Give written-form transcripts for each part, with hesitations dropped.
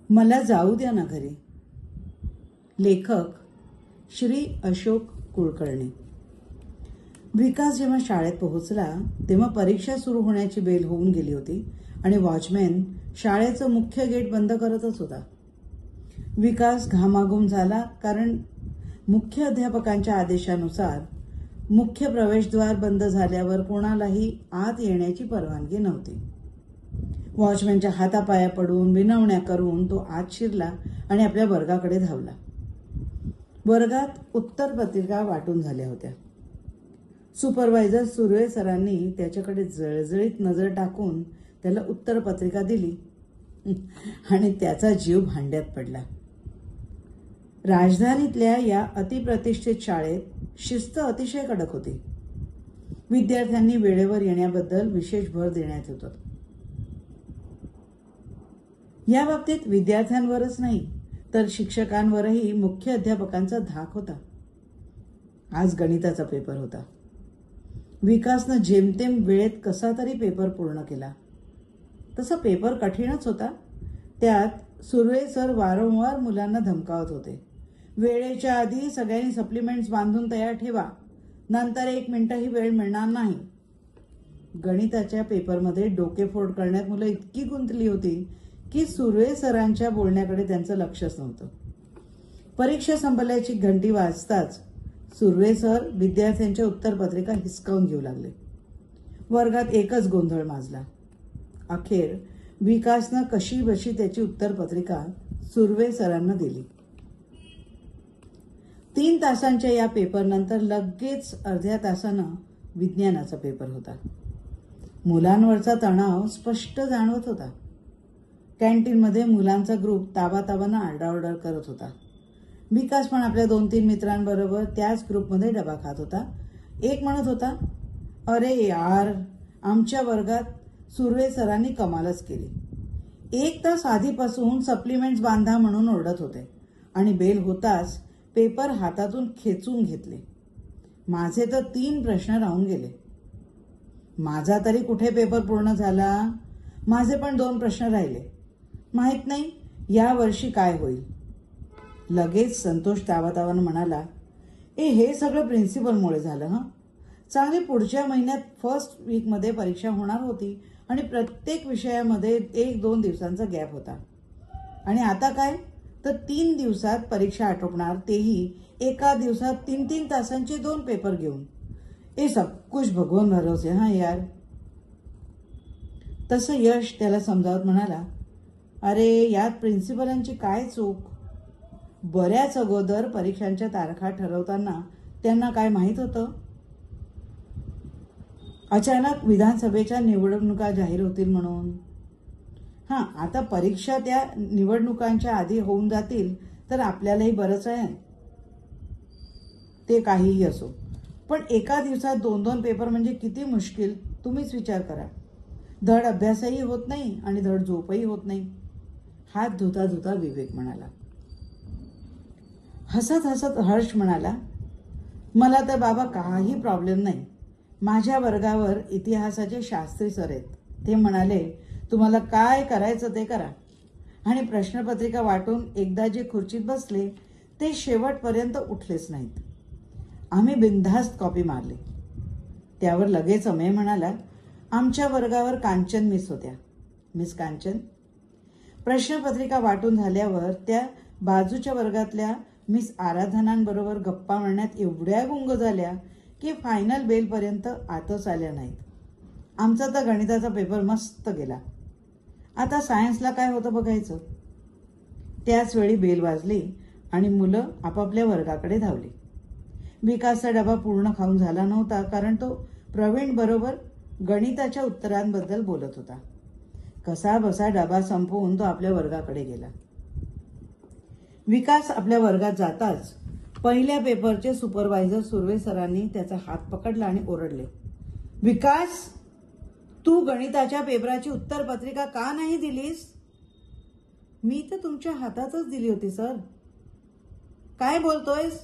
मला जाऊ द्या ना घरी. लेखक श्री अशोक कुलकर्णी. विकास जेव्हा शाळेत पोहोचला तेव्हा परीक्षा सुरू होण्याची बेल होऊन गेली होती आणि वॉचमॅन शाळेचं मुख्य गेट बंद करतच होता. विकास घामाघूम झाला, कारण मुख्य अध्यापकांच्या आदेशानुसार मुख्य प्रवेशद्वार बंद झाल्यावर कोणालाही आत येण्याची परवानगी नव्हती. वॉचमॅनच्या हातापाया पडून विनवण्या करून तो आत शिरला आणि आपल्या वर्गाकडे धावला. वर्गात उत्तरपत्रिका वाटून झाल्या होत्या. सुपरवायझर सुर्वे सरांनी त्याच्याकडे जळजळीत नजर टाकून त्याला उत्तरपत्रिका दिली आणि त्याचा जीव भांड्यात पडला. राजधानीतल्या या अतिप्रतिष्ठित शाळेत शिस्त अतिशय कडक होती. विद्यार्थ्यांनी वेळेवर येण्याबद्दल विशेष भर देण्यात येतो. या बाबतीत विद्यार्थ्यांवरच नाही तर शिक्षकांवरही मुख्य अध्यापकांचा धाक होता. आज गणिताचा पेपर होता. विकासनं जेमतेम वेळेत कसा तरी पेपर पूर्ण केला. तसा पेपर कठीणच होता. त्यात सुर्वे सर वारंवार मुलांना धमकावत होते. वेळेच्या आधी सगळ्यांनी सप्लिमेंट्स बांधून तयार ठेवा, नंतर 1 मिनिटही वेळ मिळणार नाही. गणिताच्या पेपरमध्ये डोकेफोड करण्यात मुलं इतकी गुंतली होती की सुर्वे सरांच्या बोलण्याकडे त्यांचं लक्षच नव्हतं. परीक्षा संपल्याची घंटी वाजताच सुर्वे सर विद्यार्थ्यांच्या उत्तरपत्रिका हिसकावून घेऊ लागले. वर्गात एकच गोंधळ माजला. अखेर विकासनं कशी बशी त्याची उत्तरपत्रिका सुर्वे सरांना दिली. 3 तासांच्या या पेपरनंतर लगेच अर्ध्या तासानं विज्ञानाचा पेपर होता. मुलांवरचा तणाव स्पष्ट जाणवत होता. कॅन्टीनमध्ये मुलांचा ग्रुप ताबाताबानं आरडाओरडा करत होता. विकास पण आपल्या 2-3 मित्रांबरोबर त्याच ग्रुपमध्ये डबा खात होता. एक म्हणत होता, अरे यार, आमच्या वर्गात सुर्वे सरांनी कमालच केली. 1 तास आधीपासून सप्लिमेंट्स बांधा म्हणून ओरडत होते आणि बेल होताच पेपर हातातून खेचून घेतले. माझे तर 3 प्रश्न राहून गेले. माझा तरी कुठे पेपर पूर्ण झाला? माझे पण 2 प्रश्न राहिले. माहित नाही या वर्षी काय होईल. लगेच संतोष तावातावानं म्हणाला, हे सगळं प्रिन्सिपलमुळे झालं. चांगली पुढच्या महिन्यात फर्स्ट वीकमध्ये परीक्षा होणार होती आणि प्रत्येक विषयामध्ये 1-2 दिवसांचा गॅप होता. आणि आता काय तर 3 दिवसात परीक्षा आटोपणार, तेही एका दिवसात 3-3 तासांचे 2 पेपर घेऊन. सब कुछ भगवान भरोसे यार. तसं यश त्याला समजावत म्हणाला, अरे यात प्रिन्सिपलांची काय चूक? बऱ्याच अगोदर परीक्षांच्या तारखा ठरवताना त्यांना काय माहित होतं? अचानक विधानसभेच्या निवडणुका जाहीर होतील म्हणून. आता परीक्षा त्या निवडणुकांच्या आधी होऊन जातील तर आपल्यालाही बरंच आहे. ते काहीही असो, पण एका दिवसात 2-2 पेपर म्हणजे किती मुश्किल तुम्हीच विचार करा. धड अभ्यासही होत नाही आणि धड झोपही होत नाही. हात धुता धुता विवेक म्हणाला. हसत हसत हर्ष म्हणाला, मला तर बाबा काही प्रॉब्लेम नाही. माझ्या वर्गावर इतिहासाचे शास्त्री सर आहेत. ते म्हणाले, तुम्हाला काय करायचं ते करा. आणि प्रश्नपत्रिका वाटून एकदा जे खुर्चीत बसले ते शेवटपर्यंत उठलेच नाहीत. आम्ही बिनधास्त कॉपी मारली. त्यावर लगेच अमेय म्हणाला, आमच्या वर्गावर कांचन मिस होत्या. मिस कांचन. प्रश्नपत्रिका वाटून झाल्यावर त्या बाजूच्या वर्गातल्या मिस आराधनांबरोबर गप्पा मारण्यात एवढ्या गुंग झाल्या की फायनल बेलपर्यंत आतच आल्या नाहीत. आमचा तर गणिताचा पेपर मस्त गेला. आता सायन्सला काय होतं बघायचं. त्याच वेळी बेल वाजली आणि मुलं आपापल्या वर्गाकडे धावली. विकासचा डबा पूर्ण खाऊन झाला नव्हता, कारण तो प्रवीण बरोबर गणिताच्या उत्तरांबद्दल बोलत होता. कसा बसा डबा संपवून तो आपल्या वर्गाकडे गेला. विकास आपल्या वर्गात जाताच पहिल्या पेपरचे सुपरवायझर सुर्वे सरांनी त्याचा हात पकडला आणि ओरडले, विकास, तू गणिताच्या पेपराची उत्तरपत्रिका का नाही दिलीस? मी तर तुमच्या हातातच दिली होती सर. काय बोलतोयस?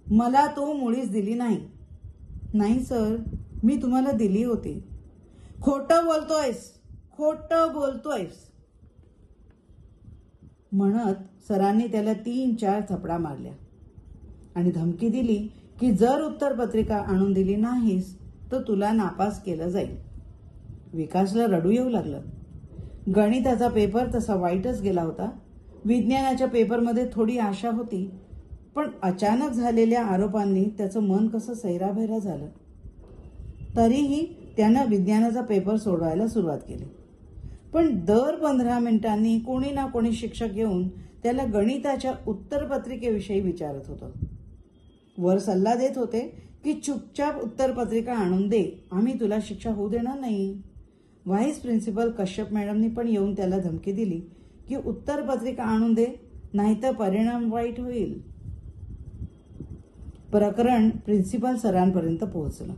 मला तो मुळीच दिली नाही. नाही सर, मी तुम्हाला दिली होती. खोटं बोलतोयस, खोटं बोलतोयस. म्हणत सरांनी त्याला 3-4 थपडा मारल्या आणि धमकी दिली की जर उत्तरपत्रिका आणून दिली नाहीस तर तुला नापास केलं जाईल. विकासला रडू येऊ लागलं. गणिताचा पेपर तसा वाईटच गेला होता. विज्ञानाच्या पेपरमध्ये थोडी आशा होती, पण अचानक झालेल्या आरोपांनी त्याचं मन कसं सैराभैरा झालं. तरीही त्यानं विज्ञानाचा पेपर सोडवायला सुरुवात केली. पण दर 15 मिनिटांनी कोणी ना कोणी शिक्षक येऊन त्याला गणिताच्या उत्तरपत्रिकेविषयी विचारत होतं. वर सल्ला देत होते की चुपचाप उत्तरपत्रिका आणून दे, आम्ही तुला शिक्षा होऊ देणार नाही. व्हाईस प्रिन्सिपल कश्यप मॅडमनी पण येऊन त्याला धमकी दिली की उत्तरपत्रिका आणून दे, नाहीतर परिणाम वाईट होईल. प्रकरण प्रिन्सिपल सरांपर्यंत पोहोचलं.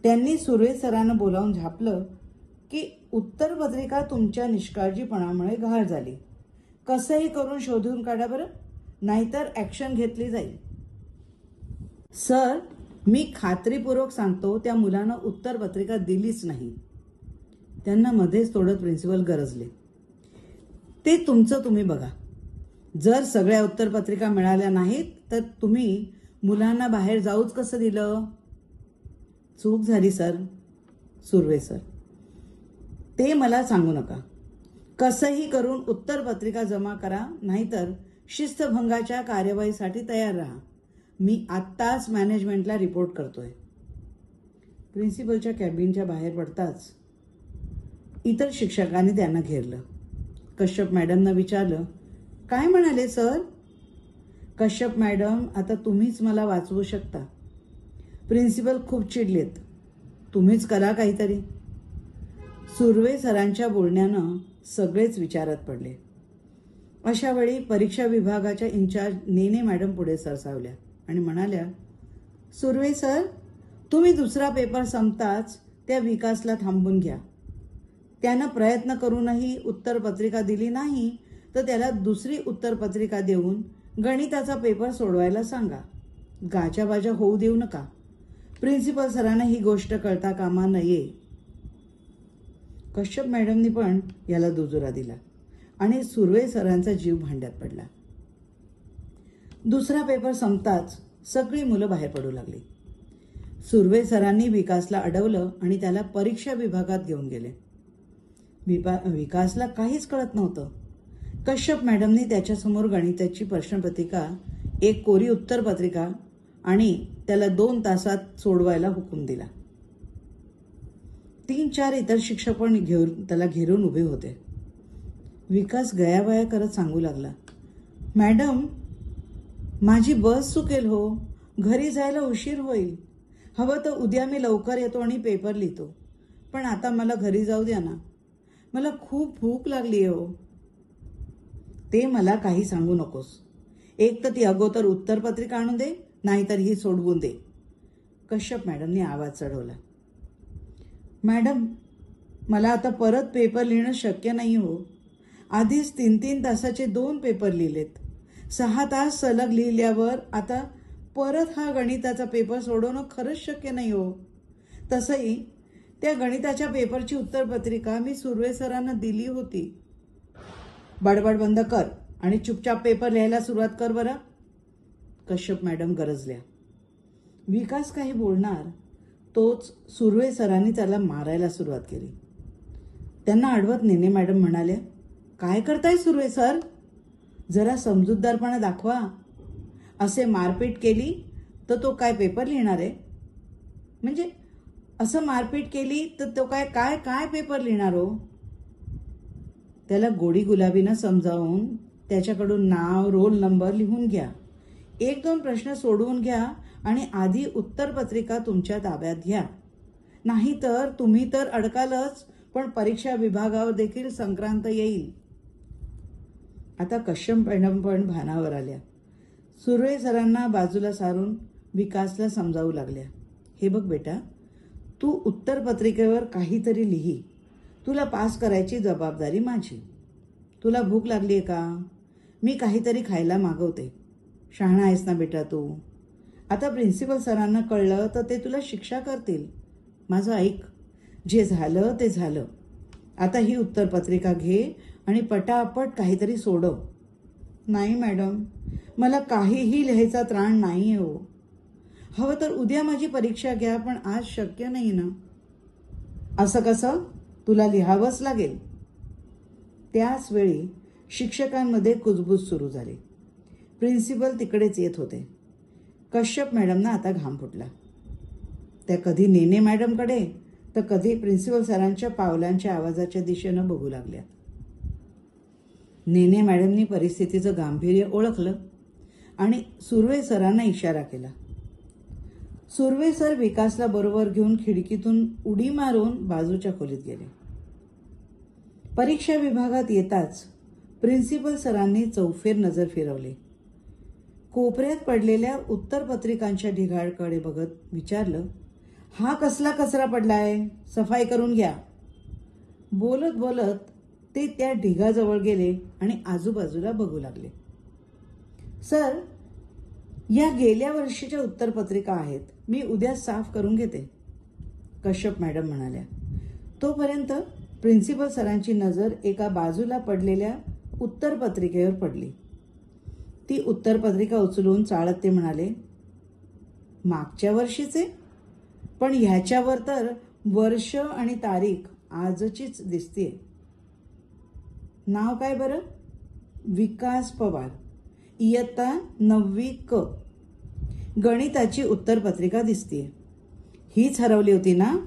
त्यांनी सुर्वे सरांना बोलावून झापलं की उत्तरपत्रिका तुमच्या निष्काळजीपणामुळे गहाळ झाली. कसंही करून शोधून काढा बरं, नाहीतर ॲक्शन घेतली जाईल. सर, मी खात्रीपूर्वक सांगतो त्या मुलानं उत्तरपत्रिका दिलीच नाही. त्यांना मध्येच तोडत प्रिन्सिपल गरजले. ते तुमचं तुम्ही बघा. जर सगळ्या उत्तरपत्रिका मिळाल्या नाहीत तर तुम्ही मुलांना बाहेर जाऊच कसं दिलं? चूक झाली सर. सुर्वे सर, ते मला सांगू नका. कसंही करून उत्तरपत्रिका जमा करा, नाहीतर शिस्तभंगाच्या कार्यवाहीसाठी तयार राहा. मी आत्ताच मॅनेजमेंटला रिपोर्ट करतोय. प्रिन्सिपलच्या कॅबिनच्या बाहेर पडताच इतर शिक्षकांनी त्यांना घेरलं. कश्यप मॅडमना विचारलं, काय म्हणाले सर? कश्यप मॅडम, आता तुम्हीच मला वाचवू शकता. प्रिन्सिपल खूप चिडलेत. तुम्हीच करा काहीतरी. सुर्वे सरांच्या बोलण्यानं सगळेच विचारात पडले. अशा वेळी परीक्षा विभागाच्या इंचार्ज नेने मॅडम पुढे सरसावल्या आणि म्हणाल्या, सुर्वे सर, तुम्ही दुसरा पेपर संपताच त्या विकासला थांबून घ्या. त्यानं प्रयत्न करूनही उत्तरपत्रिका दिली नाही तर त्याला दुसरी उत्तरपत्रिका देऊन गणिताचा पेपर सोडवायला सांगा. गाजाबाजा होऊ देऊ नका. प्रिन्सिपल सरांना ही गोष्ट कळता कामा नये. कश्यप मॅडमनी पण याला दुजोरा दिला आणि सुर्वे सरांचा जीव भांड्यात पडला. दुसरा पेपर संपताच सगळी मुलं बाहेर पडू लागली. सुर्वे सरांनी विकासला अडवलं आणि त्याला परीक्षा विभागात घेऊन गेले. विकासला काहीच कळत नव्हतं. कश्यप मॅडमनी त्याच्यासमोर गणिताची प्रश्नपत्रिका, एक कोरी उत्तरपत्रिका आणि त्याला 2 तासात सोडवायला हुकूम दिला. 3-4 इतर शिक्षक पण त्याला घेरून उभे होते. विकास गयावया करत सांगू लागला, मॅडम, माझी बस चुकेल हो. घरी जायला उशीर होईल. हवं तर उद्या मी लवकर येतो आणि पेपर लिहितो. पण आता मला घरी जाऊ द्या ना. मला खूप भूक लागली हो. ते मला काही सांगू नकोस. एक तर ती अगोदर उत्तरपत्रिका आणून दे, नाहीतर ही सोडवून दे. कश्यप मॅडमने आवाज चढवला. मॅडम, मला आता परत पेपर लिहिणं शक्य नाही हो. आधीच 3-3 तासाचे 2 पेपर लिहिलेत. 6 तास सलग लिहिल्यावर आता परत हा गणिताचा पेपर सोडवणं खरंच शक्य नाही हो. तसंही त्या गणिताच्या पेपरची उत्तरपत्रिका मी सुर्वे सरांना दिली होती. बडबड बंद कर आणि चुपचाप पेपर लिहायला सुरुवात कर बरं. कश्यप मॅडम गरजल्या. विकास काही बोलणार तोच सुर्वे सरांनी त्याला मारायला सुरुवात केली. त्यांना अडवत नेने मॅडम म्हणाल्या, काय करताय सुर्वे सर? जरा समजूतदारपणा दाखवा. असे मारपीट केली तर तो काय पेपर लिहिणार आहे? म्हणजे असं मारपीट केली तर तो काय काय काय पेपर लिहिणार हो? त्याला गोडी गुलाबीनं समजावून त्याच्याकडून नाव, रोल नंबर लिहून घ्या. 1-2 प्रश्न सोडवून घ्या आणि आधी उत्तरपत्रिका तुमच्या ताब्यात घ्या. नाहीतर तुम्ही तर अडकालच, पण परीक्षा विभागावर देखील संक्रांत येईल. आता कश्यप मॅडम पण भानावर आल्या. सुर्वे सरांना बाजूला सारून विकासला समजावू लागल्या, हे बघ बेटा, तू उत्तरपत्रिकेवर काहीतरी लिही. तुला पास करायची जबाबदारी माझी. तुला भूक लागली आहे का? मी काहीतरी खायला मागवते. शहाणा आहेस ना बेटा तू. आता प्रिन्सिपल सरांना कळलं तर ते तुला शिक्षा करतील. माझं ऐक. जे झालं ते झालं. आता ही उत्तरपत्रिका घे आणि पटापट काहीतरी सोडव. नाही मॅडम, मला काहीही लिहायचा त्राण नाही हो. हवं तर उद्या माझी परीक्षा घ्या, पण आज शक्य नाही ना. असं कसं? तुला लिहावंच लागेल. त्याच वेळी शिक्षकांमध्ये कुजबूज सुरू झाली. प्रिन्सिपल तिकडेच येत होते. कश्यप मॅडमना आता घाम फुटला. त्या कधी नेने मॅडमकडे तर कधी प्रिन्सिपल सरांच्या पावलांच्या आवाजाच्या दिशेनं बघू लागल्या. नेने मॅडमनी परिस्थितीचं गांभीर्य ओळखलं आणि सुर्वे सरांना इशारा केला. सुर्वे सर विकासला बरोबर घेऊन खिडकीतून उडी मारून बाजूच्या खोलीत गेले. परीक्षा विभागात येताच प्रिन्सिपल सरांनी चौफेर नजर फिरवली. कोपऱ्यात पडलेल्या उत्तरपत्रिकांच्या ढिगाळकडे बघत विचारलं, हा कसला कचरा पडलाय? सफाई करून घ्या. बोलत बोलत ते त्या ढिगाजवळ गेले आणि आजूबाजूला बघू लागले. सर, या गेल्या वर्षीच्या उत्तरपत्रिका आहेत, मी उद्या साफ करून घेते, कश्यप मॅडम म्हणाल्या. तोपर्यंत प्रिन्सिपल सरांची नजर एका बाजूला पडलेल्या उत्तरपत्रिकेवर पडली. ती उत्तरपत्रिका उचलून चाळत ते म्हणाले, मागच्या वर्षीचे? पण ह्याच्यावर तर वर्ष आणि तारीख आजचीच दिसतीये. नाव काय बरं? विकास पवार, इयत्ता 9वी क. गणिताची उत्तरपत्रिका दिसतीये. हीच हरवली होती ना?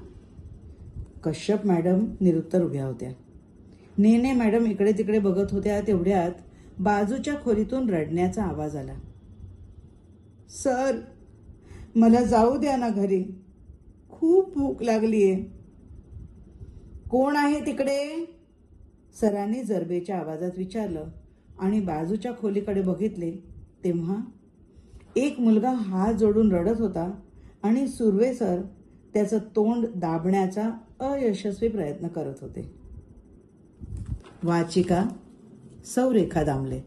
कश्यप मॅडम निरुत्तर उभ्या होत्या. नेने मॅडम इकडे तिकडे बघत होत्या. तेवढ्यात बाजूच्या खोलीतून रडण्याचा आवाज आला. सर, मला जाऊ द्या ना घरी, खूप भूक लागलीये. कोण आहे तिकडे? सरांनी जरबेच्या आवाजात विचारलं आणि बाजूच्या खोलीकडे बघितले तेव्हा एक मुलगा हात जोडून रडत होता आणि सुर्वे सर त्याचं तोंड दाबण्याचा अयशस्वी प्रयत्न करत होते. वाचिका सौ रेखा दामले.